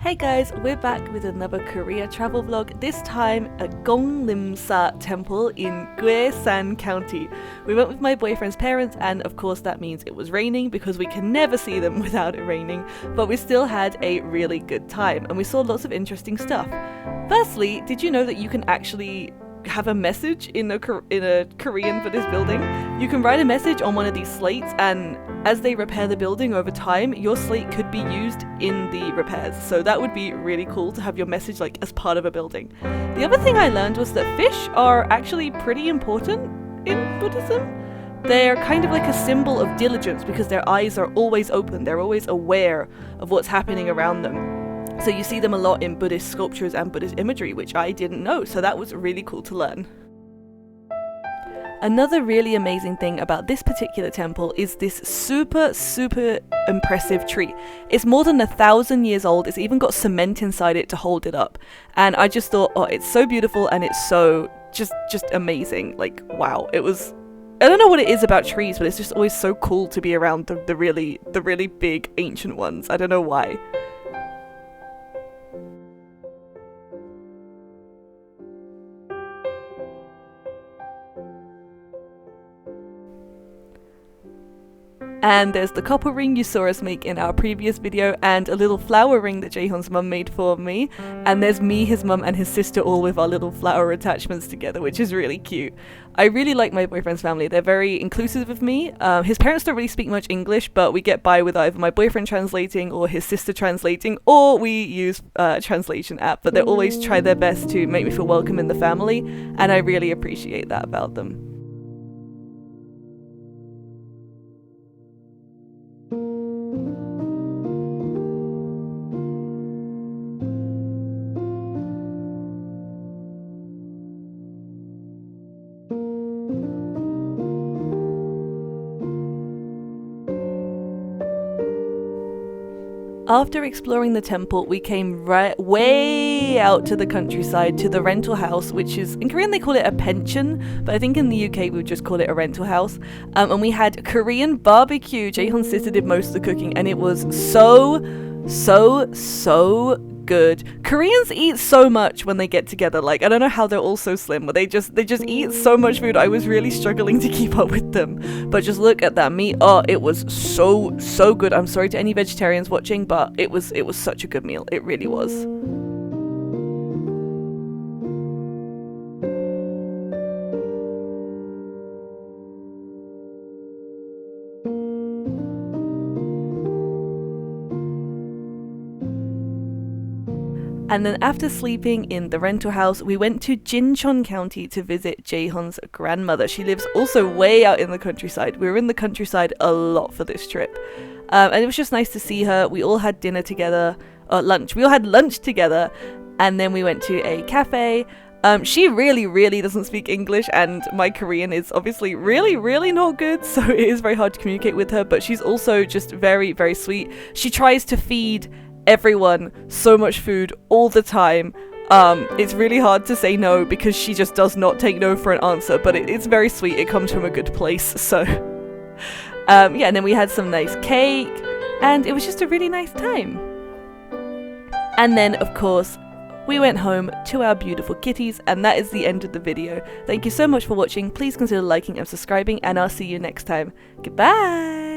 Hey guys, we're back with another Korea travel vlog, this time at Gonglimsa temple in Geosan County. We went with my boyfriend's parents and of course that means it was raining because we can never see them without it raining, but we still had a really good time and we saw lots of interesting stuff. Firstly, did you know that you can actually have a message in a Korean for this building? You can write a message on one of these slates, and as they repair the building over time, your slate could be used in the repairs. So that would be really cool to have your message like as part of a building. The other thing I learned was that fish are actually pretty important in Buddhism. They're kind of like a symbol of diligence because their eyes are always open, they're always aware of what's happening around them. So you see them a lot in Buddhist sculptures and Buddhist imagery, which I didn't know, so that was really cool to learn. Another really amazing thing about this particular temple is this super impressive tree. It's more than 1,000 years old, it's even got cement inside it to hold it up. And I just thought, oh, it's so beautiful and it's so just amazing. Like, wow, it was... I don't know what it is about trees, but it's just always so cool to be around the really big ancient ones. I don't know why. And there's the copper ring you saw us make in our previous video, and a little flower ring that Jaehyun's mum made for me. And there's me, his mum and his sister all with our little flower attachments together, which is really cute. I really like my boyfriend's family. They're very inclusive of me. His parents don't really speak much English, but we get by with either my boyfriend translating or his sister translating, or we use a translation app, but they always try their best to make me feel welcome in the family, and I really appreciate that about them. After exploring the temple, we came way out to the countryside to the rental house, which is, in Korean they call it a pension, but I think in the UK we would just call it a rental house. And we had Korean barbecue. Jaehyun's sister did most of the cooking and it was so good. Koreans eat so much when they get together. Like, I don't know how they're all so slim, but they just eat so much food. I was really struggling to keep up with them. But just look at that meat. Oh, it was so good. I'm sorry to any vegetarians watching, but it was such a good meal. It really was. And then after sleeping in the rental house, we went to Jincheon County to visit Jaehyun's grandmother. She lives also way out in the countryside. We were in the countryside a lot for this trip. And it was just nice to see her. We all had dinner together, lunch. We all had lunch together. And then we went to a cafe. She really doesn't speak English, and my Korean is obviously really not good, so it is very hard to communicate with her, but she's also just very sweet. She tries to feed everyone so much food all the time. It's really hard to say no because she just does not take no for an answer, but it's very sweet. It comes from a good place. So yeah, and then we had some nice cake and it was just a really nice time. And then of course we went home to our beautiful kitties, and that is the end of the video. Thank you so much for watching. Please consider liking and subscribing, and I'll see you next time. Goodbye.